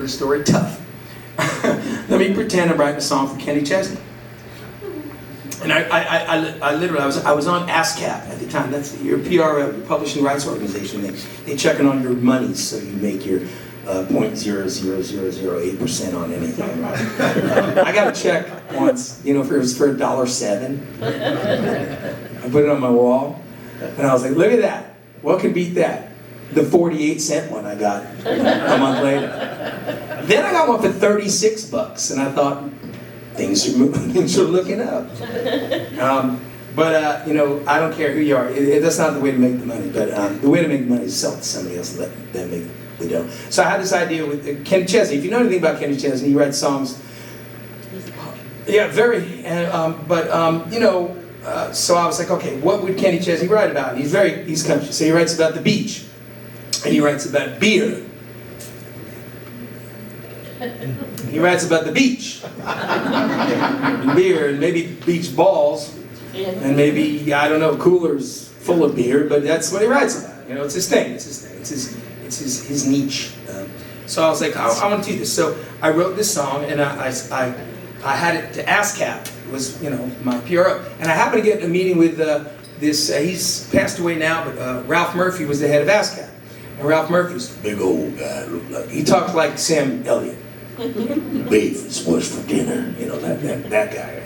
the story, tough. Let me pretend I'm writing a song for Kenny Chesney. And I literally, I was on ASCAP at the time. That's your PR, publishing rights organization. They checking on your monies so you make your 0.00008% on anything. I got a check once, you know, for $1.07. I put it on my wall, and I was like, look at that. What could beat that? The 48-cent one I got a month later. Then I got one for $36, and I thought, things are looking up. But you know, I don't care who you are. That's not the way to make the money. But the way to make money is sell it to somebody else and let them make the dough. So I had this idea with Kenny Chesney. If you know anything about Kenny Chesney, he writes songs. Yeah, very. You know, so I was like, okay, what would Kenny Chesney write about? And he's country. So he writes about the beach, and he writes about beer. He writes about the beach, and beer, and maybe beach balls, and maybe, I don't know, coolers full of beer, but that's what he writes about. You know, it's his thing, it's his thing, it's his niche. So I was like, I want to do this. So I wrote this song, and I had it to ASCAP, was, you know, my PRO, and I happened to get a meeting with he's passed away now, but Ralph Murphy was the head of ASCAP. And Ralph Murphy's a big old guy, he talked like Sam Elliott. Beef is what's for dinner, you know, that guy.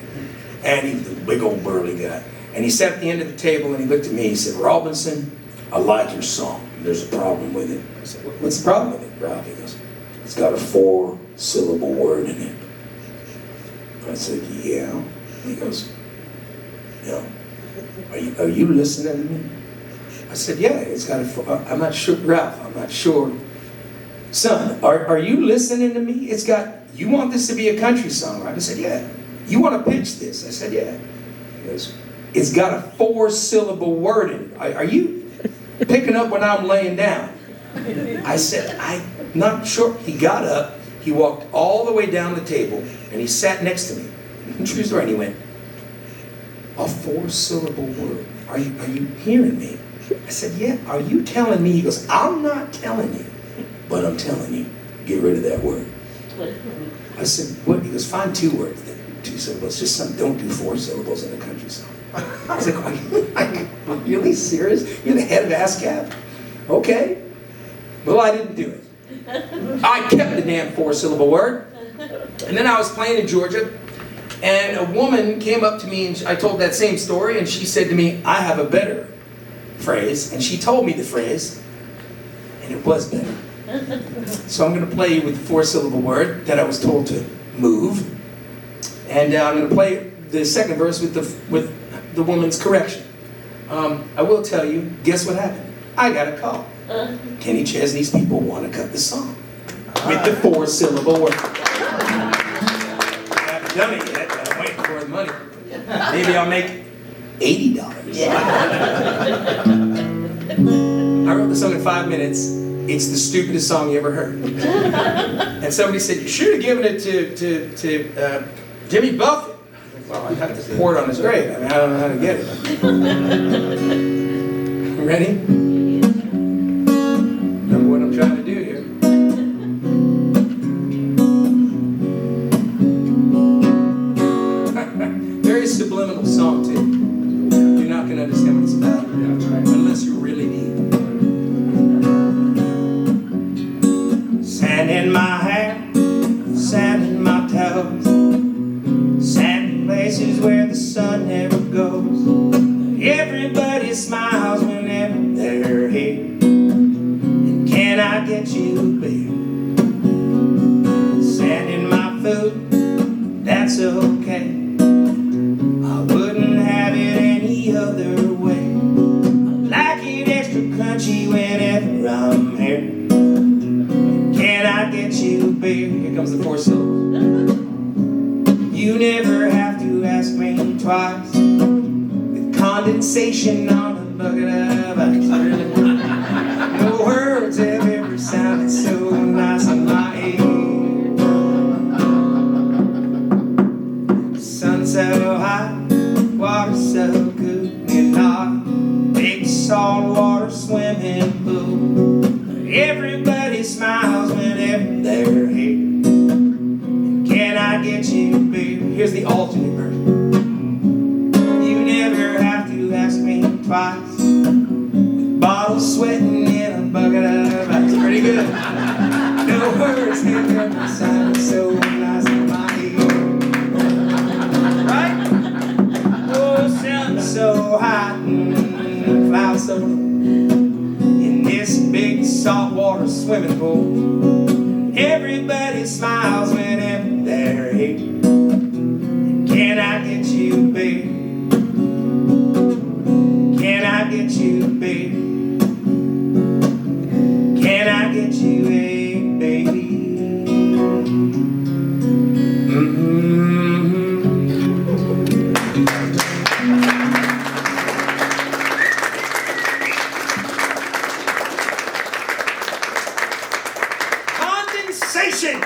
And he was a big old burly guy. And he sat at the end of the table and he looked at me, he said, Robinson, I like your song. There's a problem with it. I said, what's the problem with it, Ralph? He goes, it's got a 4-syllable word in it. I said, yeah. He goes, yeah. Are you listening to me? I said, yeah, it's got I'm not sure, Ralph, I'm not sure. Son, are you listening to me? It's got, you want this to be a country song, right? I said, yeah. You want to pitch this? I said, yeah. He goes, it's got a 4-syllable word in it. Are you picking up when I'm laying down? I said, I'm not sure. He got up, he walked all the way down the table, and he sat next to me. True story, and he went, a 4-syllable word. Are you hearing me? I said, yeah. Are you telling me? He goes, I'm not telling you. But I'm telling you, get rid of that word. I said, what? He goes, find 2 words, 2 syllables. Just don't do 4 syllables in a country song. I was like, are you really serious? You're the head of ASCAP? Okay. Well, I didn't do it. I kept the damn 4-syllable word. And then I was playing in Georgia, and a woman came up to me, and I told that same story, and she said to me, I have a better phrase. And she told me the phrase, and it was better. So I'm going to play with the 4-syllable word that I was told to move, and I'm going to play the second verse with the woman's correction. I will tell you, guess what happened? I got a call. Kenny Chesney's people want to cut the song with the 4-syllable word. I haven't done it yet, but I'm waiting for the money. Maybe I'll make $80. I wrote the song in 5 minutes. It's the stupidest song you ever heard. And somebody said, you should have given it to Jimmy Buffett. Well, I'd have to pour it on his grave. I mean, I don't know how to get it. Ready? Remember what I'm trying to do here. Very subliminal song, too. You're not going to understand what it's about unless you're really deep. Sand in my hair, sand in my toes, sand in places where the sun never goes. Everybody smiles whenever they're here. And can I get you a beer? Sand in my food, that's okay. I wouldn't have it any other way. I like it extra crunchy whenever I'm here. Can I get you a beer? Here comes the 4 syllables. You never have to ask me twice. With condensation on a bucket of ice. No words have ever sounded so nice in my ear. Sun so high, water so good and hot. Big saltwater swimming pool. Everybody smiles whenever they're here. Here's the alternate version. You never have to ask me twice. Bottles sweating in a bucket of ice. Pretty good. No words hang up the sound so nice in my ear. Right? Oh, sun so hot and clouds so low. In this big saltwater swimming pool, everybody smiles whenever they're here. Can I get you, babe? Can I get you, babe? Can I get you a baby? Condensation!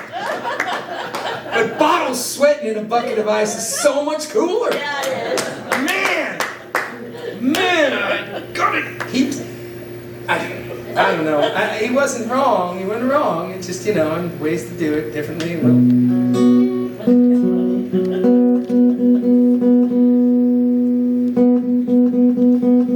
But bottles sweating in a bucket of ice is so much cooler. Yeah, it is. Man, I gotta keep. I don't know. He wasn't wrong. He wasn't wrong. It's just, you know, ways to do it differently.